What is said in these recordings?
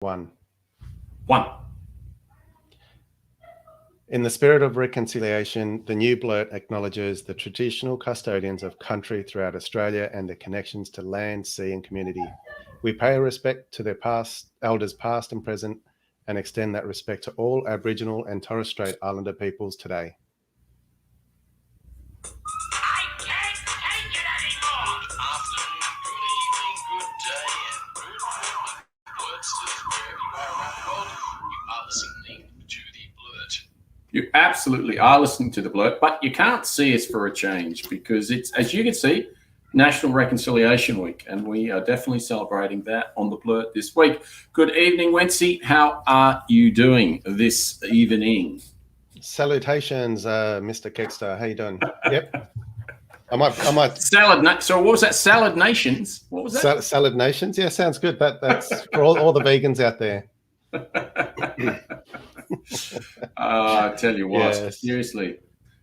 One. One. In the spirit of reconciliation, the new blurt acknowledges the traditional custodians of country throughout Australia and their connections to land, sea, and community. We pay respect to their elders past and present, and extend that respect to all Aboriginal and Torres Strait Islander peoples today. I can't take it anymore. Good afternoon, good evening, good day, and good morning. Blurtsters, wherever you are around the world, you are listening to the Blurt. You absolutely are listening to the Blurt, but you can't see us for a change because it's, as you can see, National Reconciliation Week, and we are definitely celebrating that on the Blurt this week. Good evening, Wency. How are you doing this evening? Salutations, Mr. Kexter. How you doing? Yep. I might. Salad. So what was that? Salad Nations. What was that? Salad Nations. Yeah, sounds good. That's for all the vegans out there. I tell you what, Yes. seriously.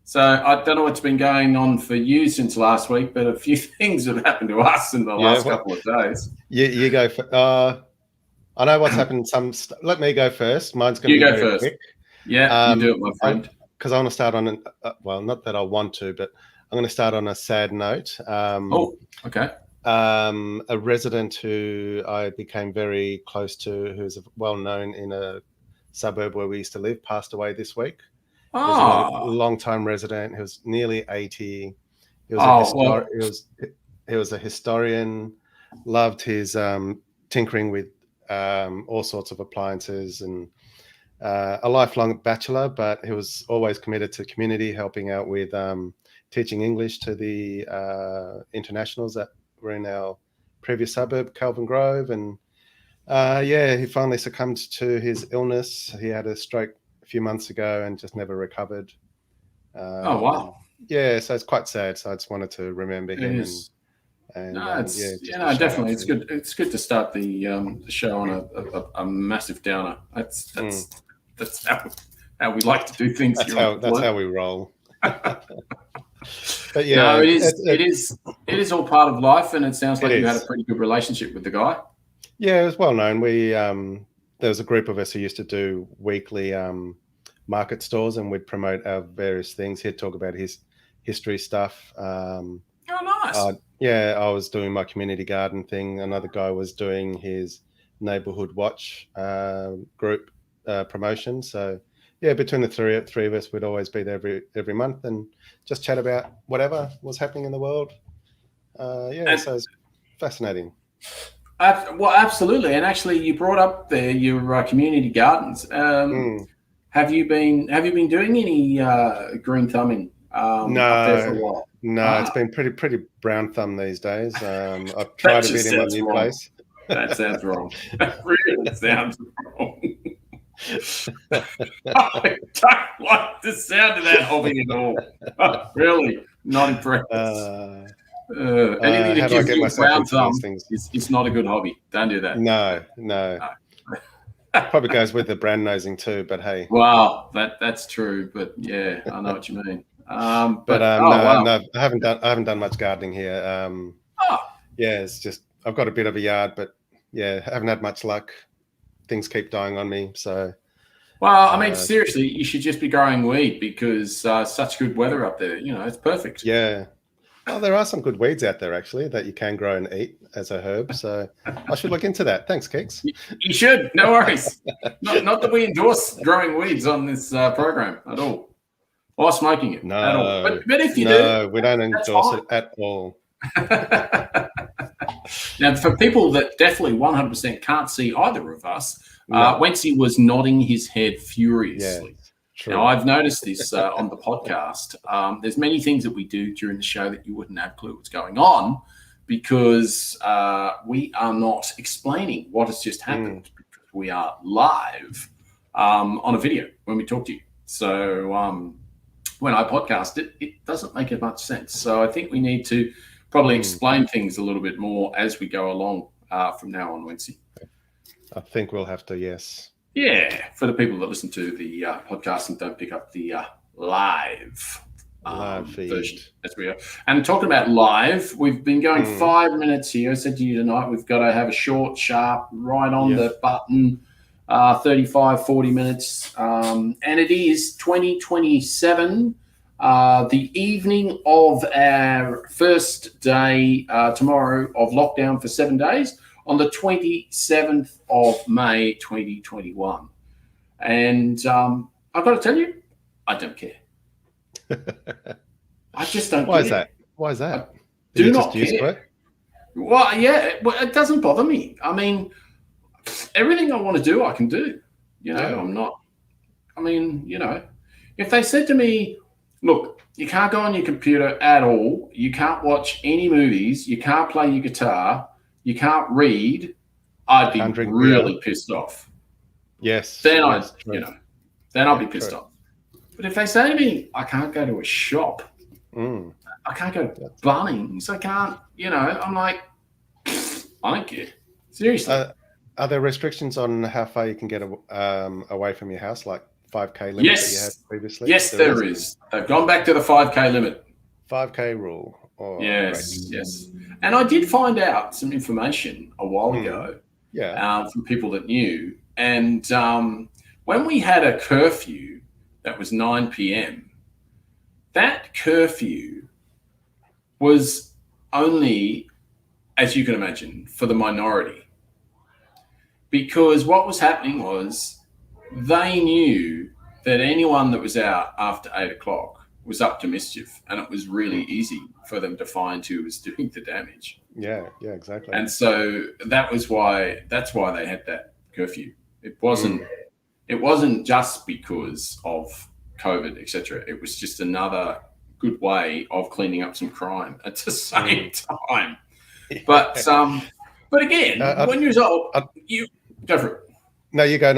So I don't know what's been going on for you since last week, but a few things have happened to us in the last couple of days. You go. I know what's happened. Let me go first. Mine's going to be You go very first. quick. Yeah, you do it, my friend. Because I want to start on well, not that I want to, but I'm going to start on a sad note. Okay. A resident who I became very close to, who's well known in a suburb where we used to live, passed away this week. He was a long-time resident. He was nearly 80. He was a historian. Loved his tinkering with all sorts of appliances, and a lifelong bachelor. But he was always committed to community, helping out with teaching English to the internationals that were in our previous suburb, Kelvin Grove. And he finally succumbed to his illness. He had a stroke a few months ago and just never recovered. Oh wow! Yeah, so it's quite sad. So I just wanted to remember him. Definitely, it's good. It's good to start the show on a massive downer. That's how we like to do things. That's how we roll. But yeah, no, it is all part of life, and it sounds like you had a pretty good relationship with the guy. Yeah, it was well known. We there was a group of us who used to do weekly market stores, and we'd promote our various things. He'd talk about his history stuff. Oh, nice. I was doing my community garden thing. Another guy was doing his neighborhood watch group promotion. So yeah, between the three of us, we'd always be there every month and just chat about whatever was happening in the world. So it's fascinating. Well, absolutely. And actually, you brought up your community gardens. Have you been doing any green thumbing? Up there for a while? No, it's been pretty brown thumb these days. I've tried a bit in my new place. That sounds wrong. That really sounds wrong. I don't like the sound of that hobby at all. Really, not impressed. Anything that gives you a brown thumb is not a good hobby. Don't do that. No. Probably goes with the brand nosing too, but hey. Wow, that's true. But yeah, I know what you mean. No, I haven't done much gardening here. Yeah, it's just I've got a bit of a yard, but yeah, haven't had much luck. Things keep dying on me. So, well, I mean, seriously, you should just be growing weed because such good weather up there. You know, it's perfect. Yeah. Well, there are some good weeds out there actually that you can grow and eat as a herb. So I should look into that. Thanks, Kix. You should. No worries. not that we endorse growing weeds on this program at all, or smoking it at all. But if you do, no, we don't endorse it at all. Now, for people that definitely 100% can't see either of us, Wency was nodding his head furiously. Yeah, true. Now, I've noticed this on the podcast. There's many things that we do during the show that you wouldn't have a clue what's going on because we are not explaining what has just happened because we are live on a video when we talk to you. So when I podcast it, it doesn't make as much sense. So I think we need to probably explain things a little bit more as we go along from now on, Wency. I think we'll have to, yes. Yeah, for the people that listen to the podcast and don't pick up the live feed version as we are. And talking about live, we've been going 5 minutes here. I said to you tonight, we've got to have a short, sharp, right on the button 35, 40 minutes. And it is 2027, the evening of our first day tomorrow of lockdown for 7 days on the 27th of May, 2021. And I've got to tell you, I don't care. I just don't care. Why is that? Why is that? Do not care. Well, yeah, well, it doesn't bother me. I mean, everything I want to do, I can do. You know, I'm not, I mean, you know, if they said to me, look, you can't go on your computer at all, you can't watch any movies, you can't play your guitar, you can't read, I'd be really pissed off. Yes. Then I'd be pissed off. But if they say to me, I can't go to a shop, I can't go to Bunnings, I can't, you know, I'm like, I don't care. Seriously. Are there restrictions on how far you can get away from your house, like 5K limit that you had previously? Yes, there is. They've gone back to the 5K limit. 5K rule. Oh, yes, great. Yes. And I did find out some information a while ago from people that knew. And when we had a curfew that was 9 p.m., that curfew was only, as you can imagine, for the minority. Because what was happening was they knew that anyone that was out after 8 o'clock was up to mischief, and it was really easy for them to find who was doing the damage. Yeah, exactly. And so that's why they had that curfew. It wasn't just because of COVID, etc. It was just another good way of cleaning up some crime at the same time. But again, when you're old, you go for it. No, you go.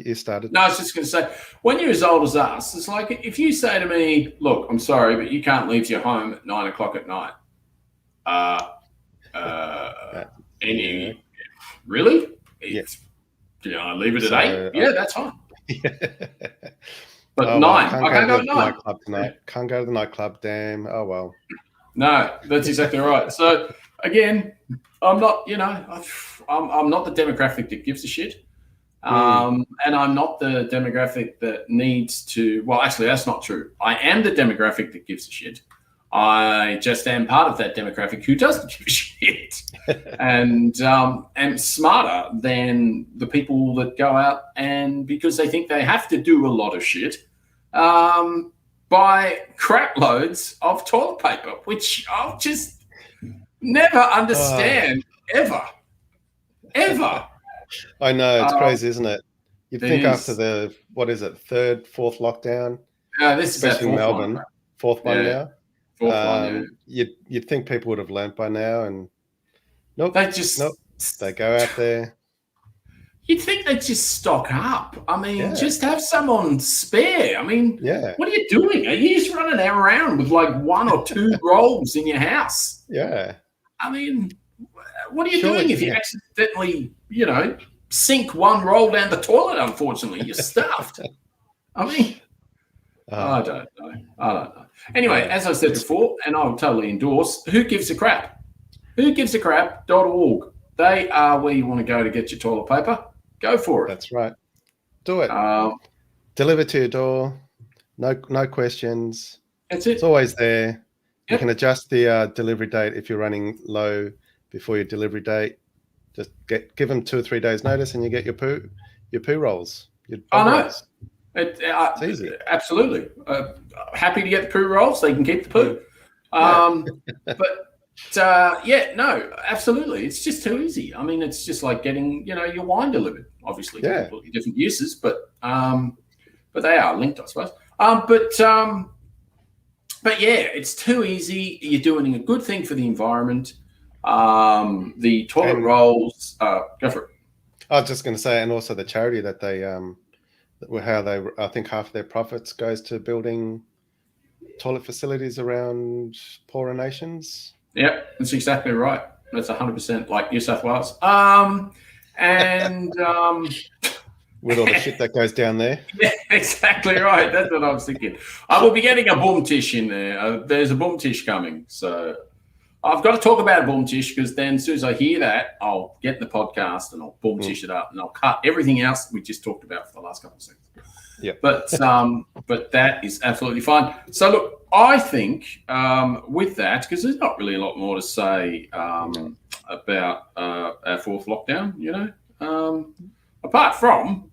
You started. No, I was just going to say, when you're as old as us, it's like if you say to me, look, I'm sorry, but you can't leave your home at 9 o'clock at night. Really? Yes. You know, I leave it at 8? Yeah, that's fine. But 9, I can't go at 9. Nightclub tonight. Can't go to the nightclub, damn. Oh, well. No, that's exactly right. So, again, I'm not, you know, I'm not the demographic that gives a shit. And I'm not the demographic that needs to, well, actually, that's not true. I am the demographic that gives a shit. I just am part of that demographic who doesn't give a shit and am smarter than the people that go out and because they think they have to do a lot of shit, buy crap loads of toilet paper, which I'll just never understand ever. I know, it's crazy, isn't it? You'd think after the, what is it, third, fourth lockdown? This is especially in Melbourne, fourth one now. Fourth one, You'd think people would have learnt by now, and nope. They go out there. You'd think they'd just stock up. I mean, just have some on spare. I mean, what are you doing? Are you just running around with like 1 or 2 rolls in your house? Yeah. I mean, what are you doing if you accidentally, you know, sink 1 roll down the toilet? Unfortunately, you're stuffed. I mean, I don't know. Anyway, as I said before, and I'll totally endorse, who gives a crap? whogivesacrap.org. They are where you want to go to get your toilet paper. Go for it. That's right. Do it. Deliver to your door. No questions. That's it. It's always there. You can adjust the delivery date if you're running low before your delivery date. Just give them 2 or 3 days notice, and you get your poo rolls. Rolls. It's easy. Absolutely. Happy to get the poo rolls. They can keep the poo. Absolutely. It's just too easy. I mean, it's just like getting, you know, your wine delivered. Obviously, completely different uses, but they are linked, I suppose. But yeah, it's too easy. You're doing a good thing for the environment. The toilet rolls, go for it. I was just going to say, and also the charity that they, I think half of their profits goes to building toilet facilities around poorer nations. Yeah, that's exactly right. That's 100% like New South Wales. With all the shit that goes down there. Yeah, exactly right. That's what I was thinking. I will be getting a boom tish in there. There's a boom tish coming. So I've got to talk about boom tish because then as soon as I hear that, I'll get in the podcast and I'll boom tish it up and I'll cut everything else that we just talked about for the last couple of seconds. Yeah. But that is absolutely fine. So look, I think with that, because there's not really a lot more to say about our fourth lockdown, apart from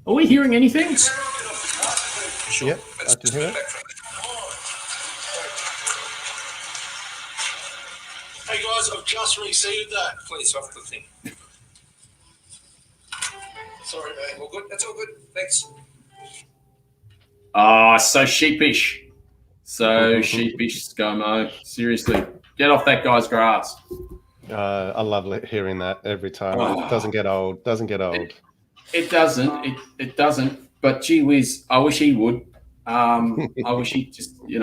are we hearing anything? Yep, I can hear it. Hey guys, I've just received that. Please off the thing. Sorry, man. All good? That's all good. Thanks. So sheepish. So sheepish, ScoMo. Seriously, get off that guy's grass. I love hearing that every time. It doesn't get old. It doesn't. It doesn't. But gee whiz, I wish he would. I wish he'd just get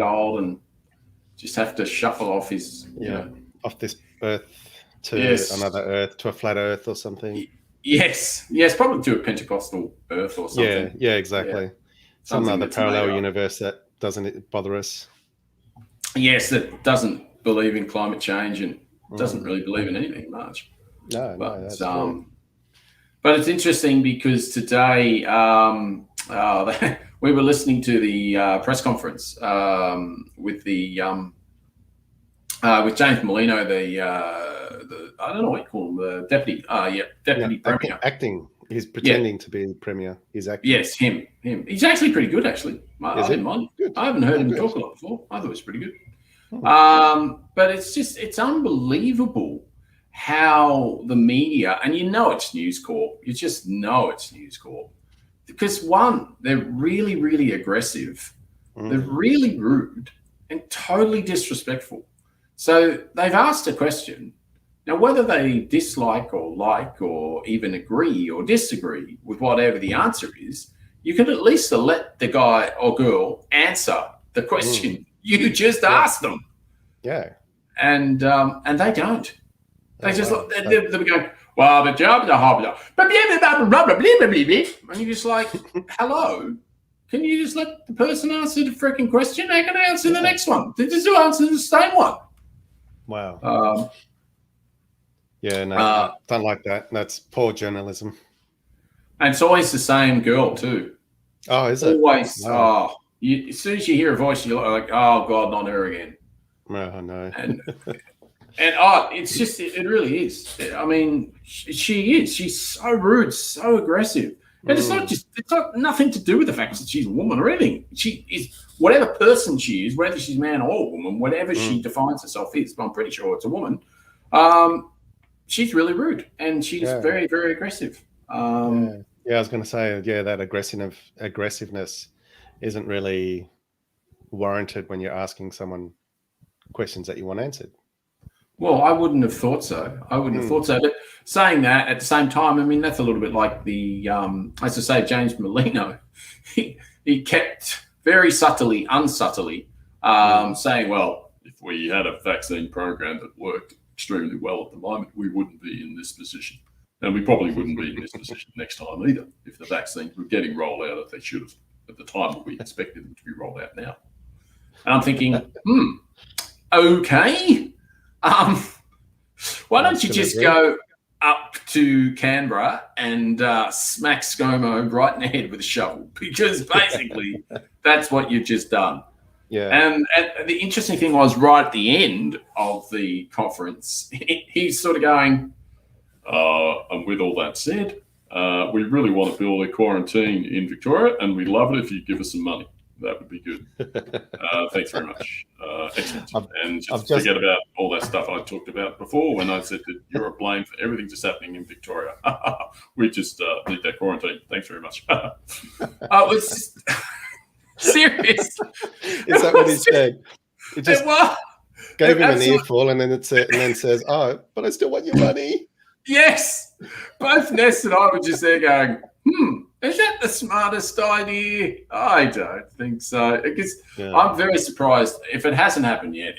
old and just have to shuffle off his, off this earth to another earth, to a flat earth or something. Yes, probably to a Pentecostal earth or something. Yeah, exactly. Yeah. Some other parallel universe that doesn't bother us. Yes, that doesn't believe in climate change and doesn't really believe in anything much. No, that's true. But it's interesting because today we were listening to the press conference with with James Molino, the I don't know what you call him, the deputy. Deputy premier. Acting. He's pretending to be the premier. He's acting. Yes, him. He's actually pretty good. Actually, I didn't mind. I haven't heard him talk a lot before. I thought it was pretty good. But it's unbelievable how the media, and it's News Corp. You just know it's News Corp. Because one, they're really, really aggressive. They're really rude and totally disrespectful. So they've asked a question. Now, whether they dislike or like or even agree or disagree with whatever the answer is, you can at least let the guy or girl answer the question you just asked them. Yeah. And they don't. They just they're going, well, the job, and you're just like, hello, can you just let the person answer the freaking question? How can I answer the next one? They just answer the same one. Wow. Don't like that. That's poor journalism. And it's always the same girl too. Oh, is it? Always. Wow. As soon as you hear a voice, you're like, oh God, not her again. Oh no. And it's just, it really is. I mean, she is. She's so rude, so aggressive. And it's not nothing to do with the fact that she's a woman or anything. She is whatever person she is, whether she's man or woman, whatever she defines herself is. But I'm pretty sure it's a woman. She's really rude and she's very, very aggressive. I was going to say, that aggressiveness isn't really warranted when you're asking someone questions that you want answered. Well, I wouldn't have thought so. But saying that at the same time, I mean, that's a little bit like the, as I say, James Molino. He kept very unsubtly saying, well, if we had a vaccine program that worked extremely well at the moment, we wouldn't be in this position. And we probably wouldn't be in this position next time either if the vaccines were getting rolled out if they should have at the time that we expected them to be rolled out now. And I'm thinking, okay. Why don't you just go up to Canberra and smack ScoMo right in the head with a shovel? Because basically that's what you've just done. Yeah. And the interesting thing was right at the end of the conference, he's sort of going, and with all that said, we really want to build a quarantine in Victoria and we'd love it if you give us some money. That would be good. Thanks very much. Excellent. And just forget about all that stuff I talked about before when I said that you're a blame for everything that's happening in Victoria. We just need that quarantine. Thanks very much. It's just serious. Is that what he said? It just gave him an earful and then says, oh, but I still want your money. Yes. Both Ness and I were just there going, is that the smartest idea? I don't think so. I'm very surprised. If it hasn't happened yet,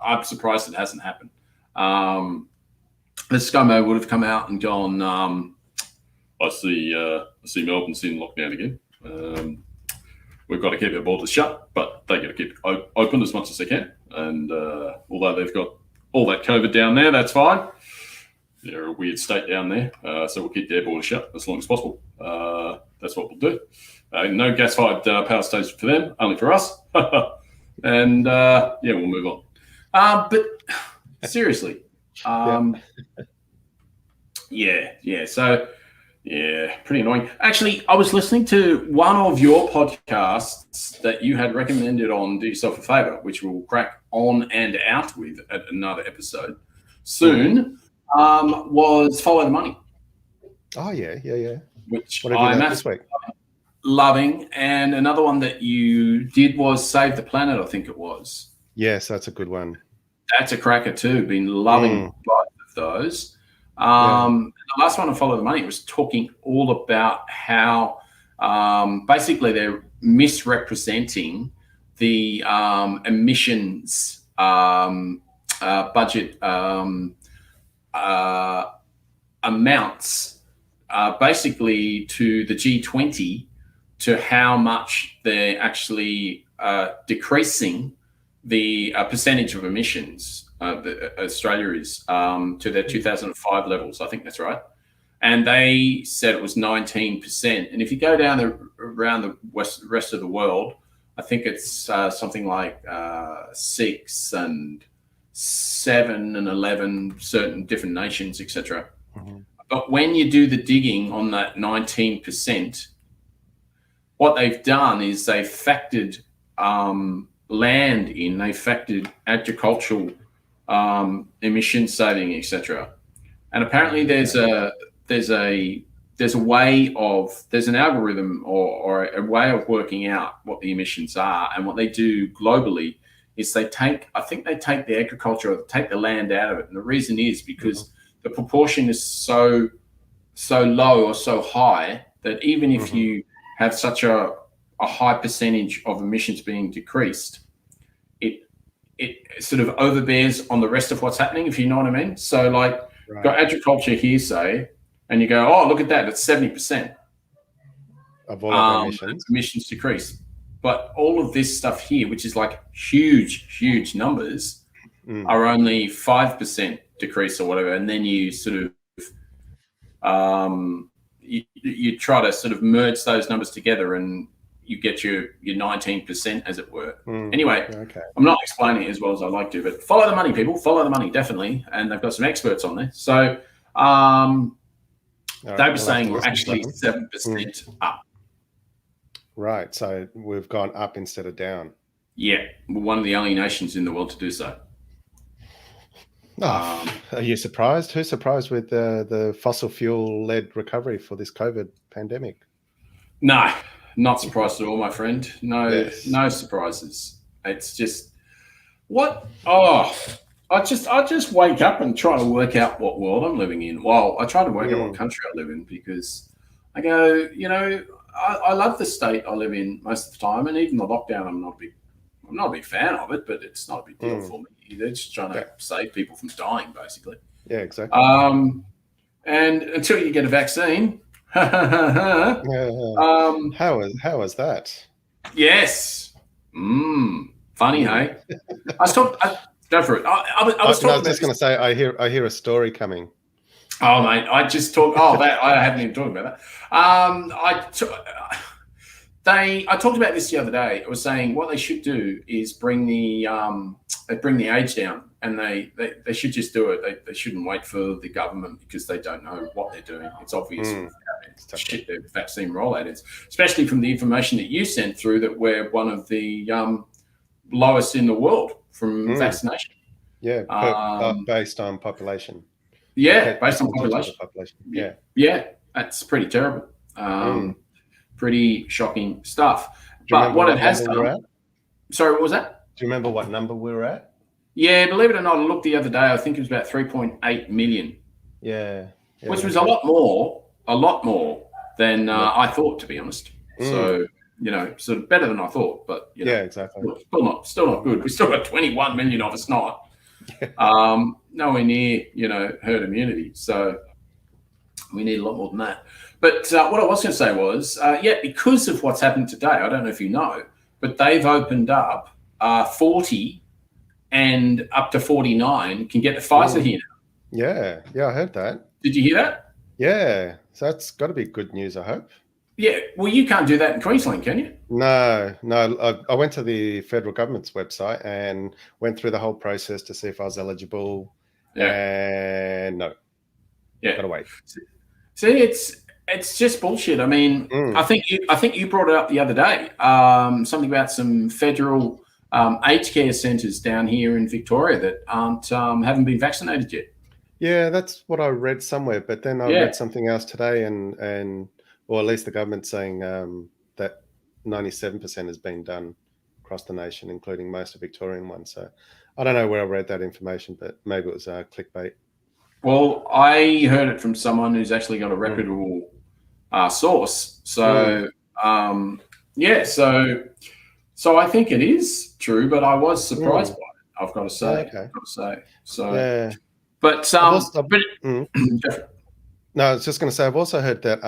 I'm surprised it hasn't happened. the ScoMo would have come out and gone, I see Melbourne's in lockdown again. We've got to keep our borders shut, but they got to keep it open as much as they can. And although they've got all that COVID down there, that's fine. They're a weird state down there, so we'll keep their borders shut as long as possible. That's what we'll do. No gas-fired power stations for them, only for us. And we'll move on. But seriously, So. Yeah, pretty annoying. Actually, I was listening to one of your podcasts that you had recommended on Do Yourself a Favour, which we'll crack on and out with at another episode soon, was Follow the Money. Oh, yeah. Which I'm this week? Loving. And another one that you did was Save the Planet, I think it was. Yes, that's a good one. That's a cracker too. Been loving both of those. The last one on Follow the Money was talking all about how basically they're misrepresenting the emissions budget amounts basically to the G20 to how much they're actually decreasing the percentage of emissions that Australia is to their 2005 levels. I think that's right. And they said it was 19%. And if you go down around the rest of the world, I think it's something like 6 and 7 and 11, certain different nations, etc. But when you do the digging on that 19%, what they've done is they've factored land in, they factored agricultural emission saving, etc. And apparently there's an algorithm or a way of working out what the emissions are. And what they do globally is they take the agriculture, or take the land out of it. And the reason is because the proportion is so low or so high that even if you have such a high percentage of emissions being decreased, it sort of overbears on the rest of what's happening, if you know what I mean. So got agriculture here, say, and you go, oh, look at that, it's 70% of all of emissions decrease. But all of this stuff here, which is like huge numbers, are only 5% decrease or whatever. And then you sort of you try to sort of merge those numbers together and you get your 19%, as it were. Anyway, I'm not explaining it as well as I like to, but follow the money, people. Follow the money, definitely. And they've got some experts on there. So they were saying we're actually 7% up. Right. So we've gone up instead of down. Yeah. We're one of the only nations in the world to do so. Are you surprised? Who's surprised with the fossil fuel-led recovery for this COVID pandemic? No. Not surprised at all, my friend. No surprises. It's just I just wake up and try to work out what world I'm living in. Well, I try to work out what country I live in, because I go, I love the state I live in most of the time, and even the lockdown, I'm not a big fan of it, but it's not a big deal for me. They're just trying to save people from dying, basically. Yeah, exactly. And until you get a vaccine. How was that? Yes. Funny, hey? Go for it. I was just going to say, I hear a story coming. Oh, mate, I just talked. I haven't even talked about that. I talked about this the other day. I was saying what they should do is bring the age down, and they should just do it. They shouldn't wait for the government, because they don't know what they're doing. It's obvious how shit their vaccine rollout is, especially from the information that you sent through, that we're one of the lowest in the world from vaccination. Yeah, based on population. Yeah, based on population. Yeah, that's pretty terrible. Pretty shocking stuff. But what it has done. Sorry, what was that? Do you remember what number we were at? Yeah, believe it or not, I looked the other day. I think it was about 3.8 million. Yeah, which was a lot more than I thought, to be honest. So sort of better than I thought, but yeah, exactly. Still not good. We still got 21 million of us not. Nowhere near, herd immunity. So we need a lot more than that. But what I was going to say was, because of what's happened today, I don't know if you know, but they've opened up 40 and up to 49 can get the Pfizer here now. Yeah, I heard that. Did you hear that? Yeah, so that's got to be good news, I hope. Yeah, well, you can't do that in Queensland, can you? No. I went to the federal government's website and went through the whole process to see if I was eligible. Yeah. And no. Yeah. Gotta wait. See, it's just bullshit. I mean, I think you brought it up the other day. Something about some federal aged care centres down here in Victoria that haven't been vaccinated yet. Yeah, that's what I read somewhere. But then I read something else today, and or at least the government's saying that 97% has been done across the nation, including most of Victorian ones. So I don't know where I read that information, but maybe it was clickbait. Well, I heard it from someone who's actually got a reputable source. So so I think it is true, but I was surprised by it. I've got to say. Okay. I've got to say. So, yeah. But no, I was just going to say I've also heard that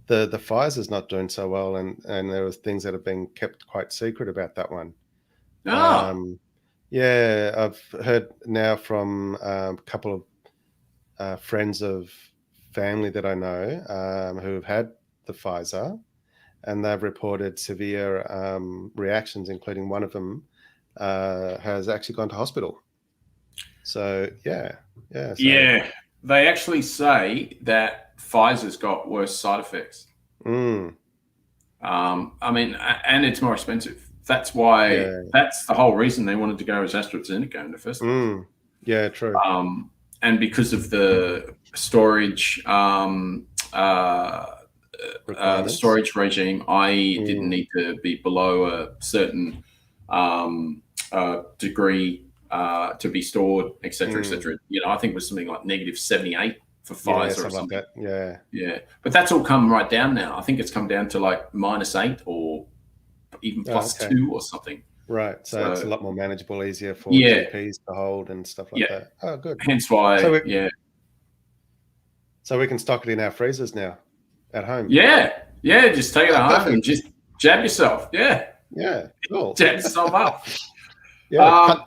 the Pfizer's not doing so well, and there was things that have been kept quite secret about that one. Yeah, I've heard now from a couple of friends of family that I know who have had the Pfizer, and they've reported severe reactions, including one of them has actually gone to hospital. So they actually say that Pfizer's got worse side effects. I mean, and it's more expensive. That's why. That's the whole reason they wanted to go as AstraZeneca in the first place. Yeah, true. And because of the storage, the storage regime, i.e., didn't need to be below a certain degree to be stored, etc., etc. I think it was something like -78 for Pfizer or something. Like that. Yeah. But that's all come right down now. I think it's come down to like -8 or even +2 or something. Right. So it's a lot more manageable, easier for GPs to hold and stuff like that. Oh, good. Hence why, So we can stock it in our freezers now at home. Yeah. Just take it home and just jab yourself. Yeah. Cool. Jab yourself up.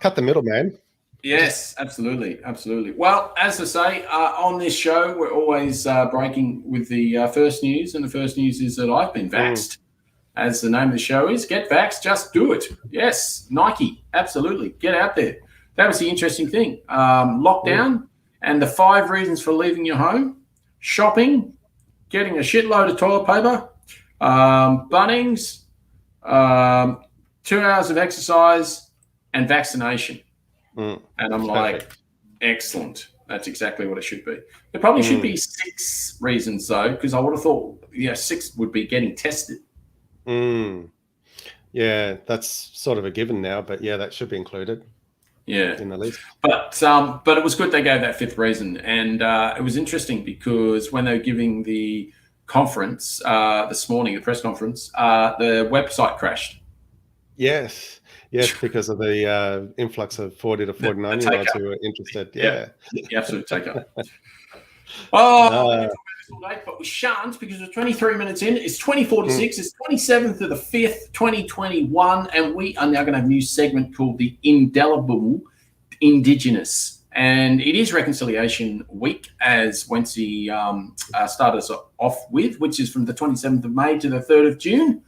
Cut the middleman. Yes, absolutely. Well, as I say, on this show, we're always breaking with the first news, and the first news is that I've been vaxxed. As the name of the show is, get vaxxed, just do it. Yes, Nike, absolutely. Get out there. That was the interesting thing. Lockdown and the 5 reasons for leaving your home, shopping, getting a shitload of toilet paper, Bunnings, 2 hours of exercise, and vaccination. And I'm like, excellent. That's exactly what it should be. There probably should be 6 reasons, though, because I would have thought 6 would be getting tested. Yeah, that's sort of a given now, but that should be included. In the list. But it was good they gave that 5th reason, and it was interesting because when they were giving the conference this morning, the press conference, the website crashed. Yes, because of the influx of 40 to 49-year-olds who were interested. The absolute take-up. But we shan't, because we're 23 minutes in. It's 2046. It's 27th of the 5th, 2021, and we are now going to have a new segment called the Indelible Indigenous. And it is Reconciliation Week, as Wency started us off with, which is from the 27th of May to the 3rd of June.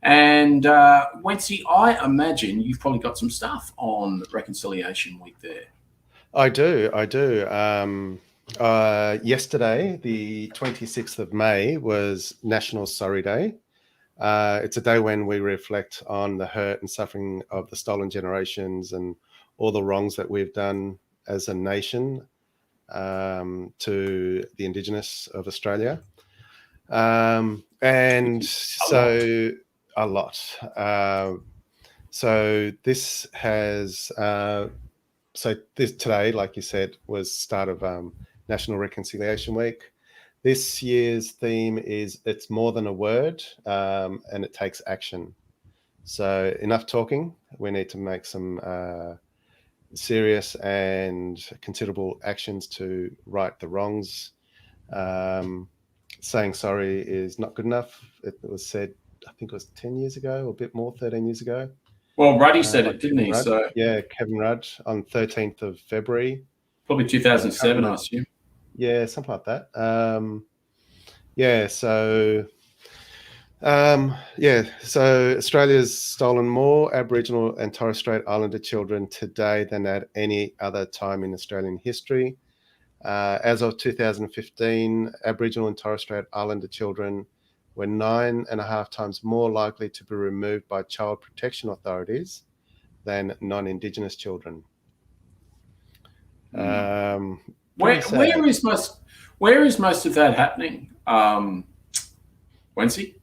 And Wency, I imagine you've probably got some stuff on Reconciliation Week there. I do. Yesterday, the 26th of May, was National Sorry Day. It's a day when we reflect on the hurt and suffering of the stolen generations and all the wrongs that we've done as a nation to the Indigenous of Australia. And so a lot. So this has... this today, like you said, was start of National Reconciliation Week. This year's theme is It's More Than a Word, and it takes action. So enough talking. We need to make some serious and considerable actions to right the wrongs. Saying sorry is not good enough. It was said, I think it was 10 years ago or a bit more, 13 years ago. Well, Ruddy said it, didn't he? Rudd. So yeah, Kevin Rudd on 13th of February. Probably 2007, I assume. Yeah, something like that. So Australia's stolen more Aboriginal and Torres Strait Islander children today than at any other time in Australian history. As of 2015, Aboriginal and Torres Strait Islander children were 9.5 times more likely to be removed by child protection authorities than non-Indigenous children. Where is most of that happening, Wency?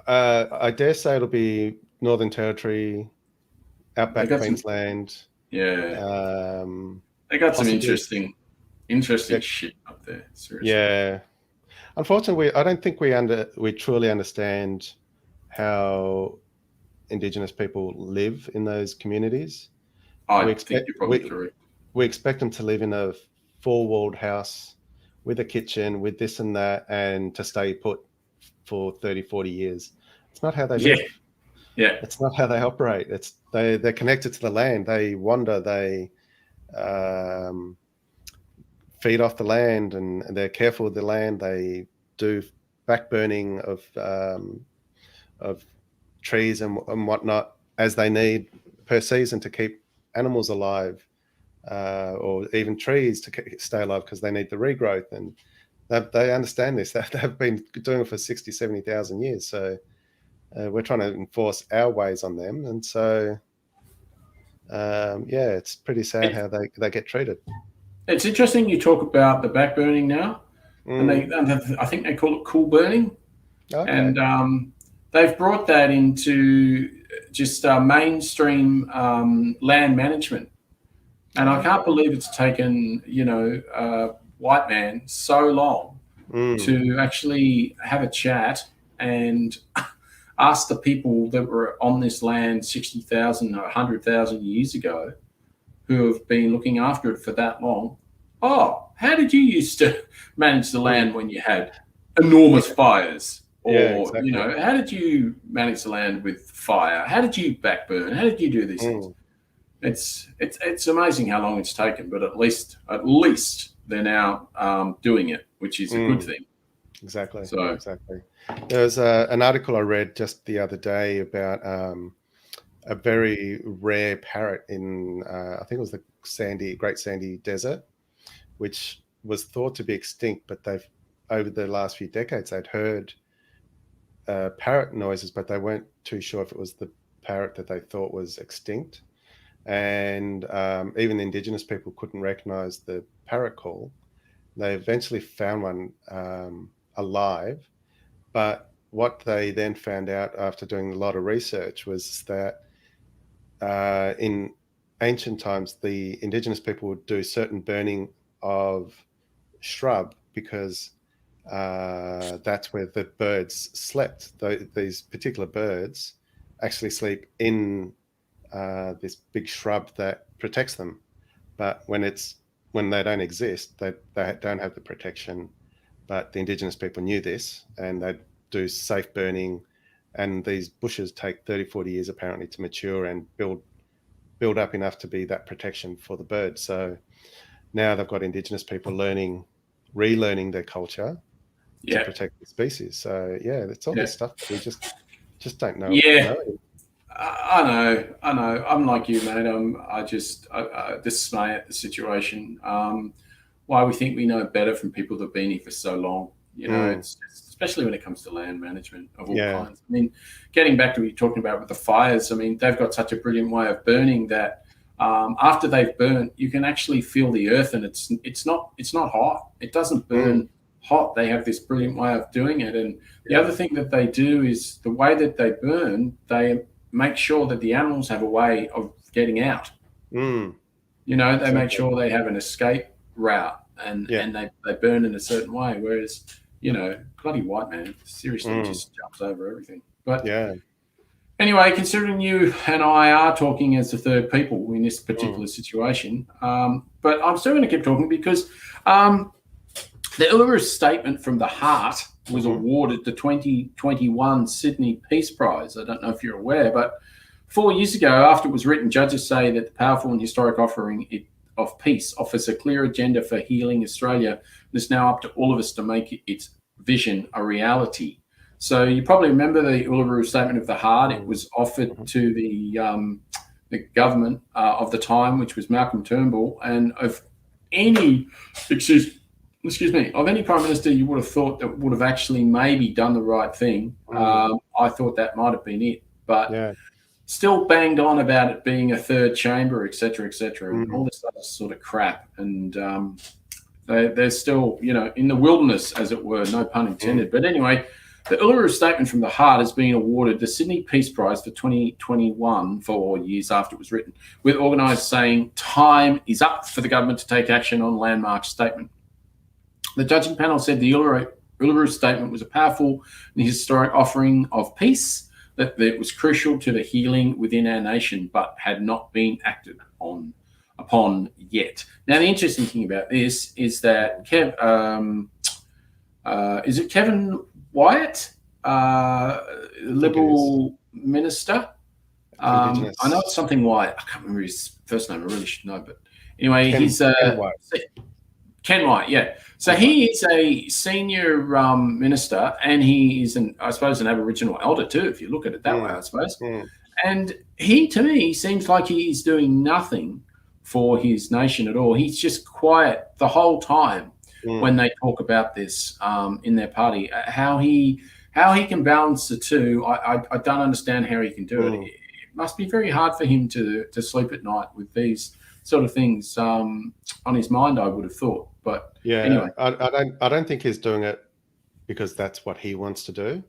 I dare say it'll be Northern Territory, outback Queensland. Yeah. They got some interesting shit up there. Seriously. Yeah. Unfortunately, I don't think we truly understand how Indigenous people live in those communities. I think you're probably correct. We expect them to live in a four-walled house with a kitchen, with this and that, and to stay put for 30, 40 years. It's not how they live. Yeah. It's not how they operate. They're connected to the land. They wander. They feed off the land, and they're careful with the land. They do backburning of trees and whatnot as they need per season to keep animals alive, or even trees to stay alive because they need the regrowth. And they understand this. They've been doing it for 60, 70,000 years. So we're trying to enforce our ways on them. And so, it's pretty sad how they get treated. It's interesting you talk about the backburning now. And I think they call it cool burning. Okay. And they've brought that into just mainstream land management. And I can't believe it's taken, a white man so long to actually have a chat and ask the people that were on this land 60,000 or 100,000 years ago, who have been looking after it for that long. Oh, how did you used to manage the land when you had enormous fires? Or, exactly. How did you manage the land with fire? How did you backburn? How did you do these things? It's amazing how long it's taken, but at least they're now doing it, which is a good thing. Exactly. So, exactly. There was an article I read just the other day about a very rare parrot in, I think it was the Great Sandy Desert, which was thought to be extinct, but over the last few decades, they'd heard parrot noises, but they weren't too sure if it was the parrot that they thought was extinct. And even the Indigenous people couldn't recognize the parrot call. They eventually found one alive, but what they then found out after doing a lot of research was that in ancient times, the Indigenous people would do certain burning of shrub because that's where the birds slept. These particular birds actually sleep in this big shrub that protects them, but when they don't exist, they don't have the protection. But the Indigenous people knew this, and they'd do safe burning, and these bushes take 30, 40 years apparently to mature and build up enough to be that protection for the birds. So now they've got Indigenous people relearning their culture to protect the species. So it's all this stuff that we just don't know. I know. I'm like you, mate. I dismay at the situation. Why we think we know better from people that've been here for so long. It's especially when it comes to land management of all kinds. I mean, getting back to what you're talking about with the fires, I mean, they've got such a brilliant way of burning that after they've burnt, you can actually feel the earth, and it's not hot. It doesn't burn hot. They have this brilliant way of doing it. And the other thing that they do is the way that they burn, they make sure that the animals have a way of getting out. They make sure they have an escape route, and they burn in a certain way. Whereas, bloody white man seriously just jumps over everything. But Anyway, considering you and I are talking as the third people in this particular situation, but I'm still going to keep talking because the Uluru Statement from the Heart was awarded the 2021 Sydney Peace Prize. I don't know if you're aware, but 4 years ago, after it was written, judges say that the powerful and historic offering of peace offers a clear agenda for healing Australia. It's now up to all of us to make its vision a reality. So you probably remember the Uluru Statement of the Heart. It was offered to the government of the time, which was Malcolm Turnbull, and of any of any prime minister you would have thought that would have actually maybe done the right thing. I thought that might have been it, but still banged on about it being a third chamber, etc., and all this other sort of crap. And they're still, in the wilderness, as it were, no pun intended. But anyway, the Uluru Statement from the Heart has been awarded the Sydney Peace Prize for 2021, 4 years after it was written, with organisers saying time is up for the government to take action on landmark statement. The judging panel said the Uluru Statement was a powerful and historic offering of peace, that it was crucial to the healing within our nation, but had not been acted upon yet. Now, the interesting thing about this is that is it Kevin Wyatt, Liberal Minister? I know it's something Wyatt. I can't remember his first name. I really should know. But anyway, he's Ken Wyatt, yeah. So he is a senior minister, and he is, I suppose, an Aboriginal elder too, if you look at it that way, I suppose. And he, to me, seems like he is doing nothing for his nation at all. He's just quiet the whole time when they talk about this in their party. How he can balance the two, I don't understand how he can do it. It must be very hard for him to sleep at night with these sort of things on his mind, I would have thought. But anyway, I don't think he's doing it because that's what he wants to do.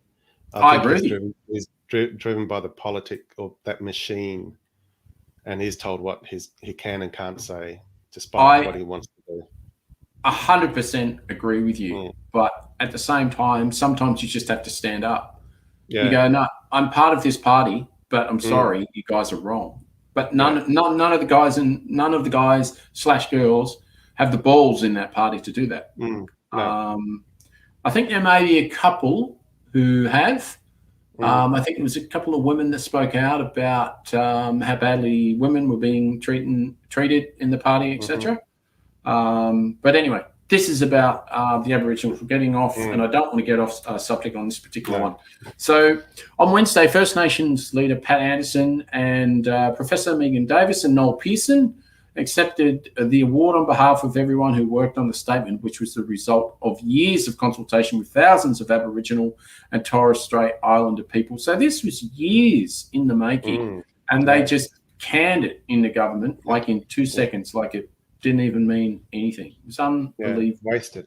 I agree. He's driven by the politic or that machine, and he's told what he can and can't say, despite what he wants to do. 100% agree with you, but at the same time, sometimes you just have to stand up. You go, no, I'm part of this party, but I'm sorry, you guys are wrong. But none of the guys and none of the guys / girls have the balls in that party to do that. No. I think there may be a couple who have. I think it was a couple of women that spoke out about how badly women were being treated in the party, etc. But anyway, this is about the Aboriginals. We're getting off, and I don't want to get off subject on this particular one. So on Wednesday, First Nations leader Pat Anderson and Professor Megan Davis and Noel Pearson accepted the award on behalf of everyone who worked on the statement, which was the result of years of consultation with thousands of Aboriginal and Torres Strait Islander people. So this was years in the making, and they just canned it in the government like in 2 seconds, like it didn't even mean anything. It was unbelievable. Wasted.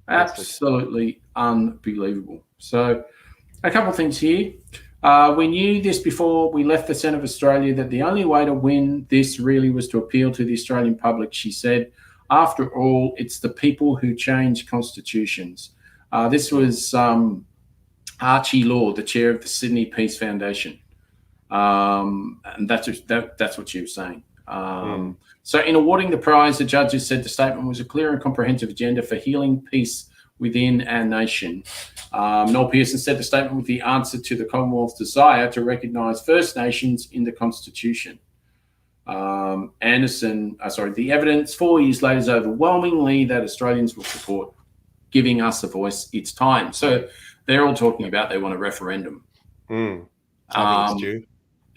Absolutely unbelievable. So a couple of things here. We knew this before we left the Centre of Australia, that the only way to win this really was to appeal to the Australian public, she said. After all, it's the people who change constitutions. This was Archie Law, the chair of the Sydney Peace Foundation. And that's what she was saying. So in awarding the prize, the judges said the statement was a clear and comprehensive agenda for healing peace within our nation. Noel Pearson said the statement was the answer to the Commonwealth's desire to recognise First Nations in the Constitution. The evidence 4 years later is overwhelmingly that Australians will support giving us a voice. It's time. So they're all talking about they want a referendum. I think it's due.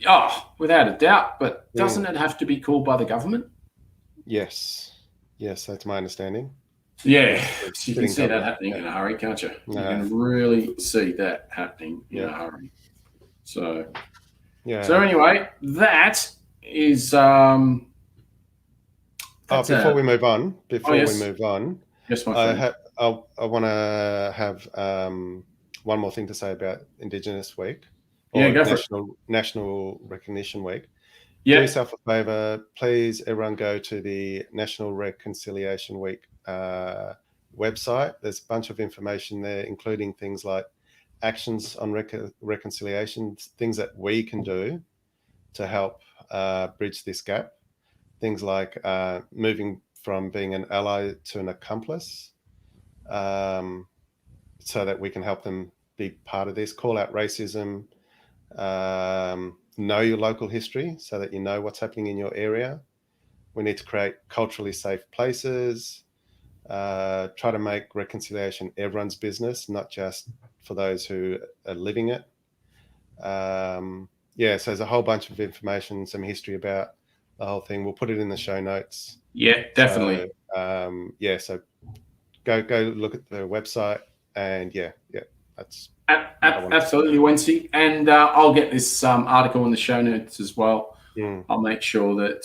Oh, without a doubt. But doesn't it have to be called by the government? Yes, that's my understanding. Yeah, you can see that happening in a hurry, can't you? You can really see that happening in a hurry. So, So anyway, that is. Before we move on, yes, I want to have one more thing to say about Indigenous Week. National Recognition Week. Do yourself a favour, please. Everyone go to the National Reconciliation Week website. There's a bunch of information there, including things like actions on reconciliation, things that we can do to help bridge this gap. Things like moving from being an ally to an accomplice, so that we can help them be part of this. Call out racism, know your local history so that you know what's happening in your area. We need to create culturally safe places, try to make reconciliation everyone's business, not just for those who are living it. So there's a whole bunch of information, some history about the whole thing. We'll put it in the show notes. Yeah, definitely. So go look at the website, and that's absolutely, Wency. And I'll get this article in the show notes as well. I'll make sure that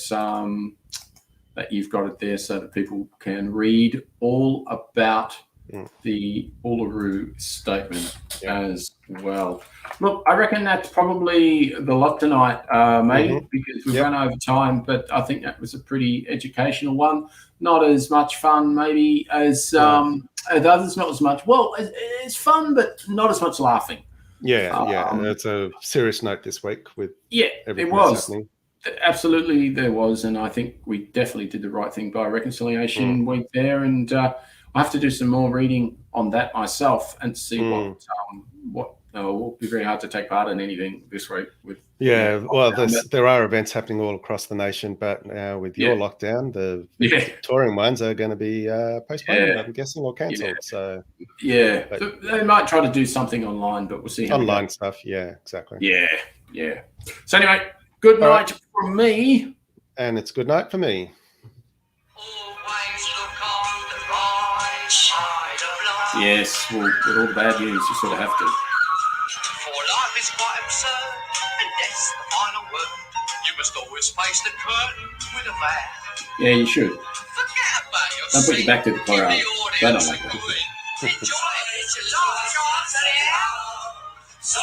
that you've got it there so that people can read all about the Uluru Statement as well. Look, I reckon that's probably the lot tonight, mate, because we've run over time, but I think that was a pretty educational one. Not as much fun maybe as others, not as much. Well, it's fun, but not as much laughing. It's a serious note this week with everything that's happening. Absolutely, there was, and I think we definitely did the right thing by reconciliation. Went there, and I have to do some more reading on that myself and see what. It will be very hard to take part in anything this week. There are events happening all across the nation, but now with your lockdown, the Victorian ones are going to be postponed, I'm guessing, or cancelled. So they might try to do something online, but we'll see how online stuff. Yeah, exactly. Yeah. So anyway. Good night from me. And it's good night for me. Always look on the right side of life. Yes, well, with all the bad news, you sort of have to. For life is quite absurd, and death's the final word. You must always face the curtain with a bow. Yeah, you should. Forget about your Don't put your back to the choir. They don't like that. Enjoy it. It's a long shot anyhow. So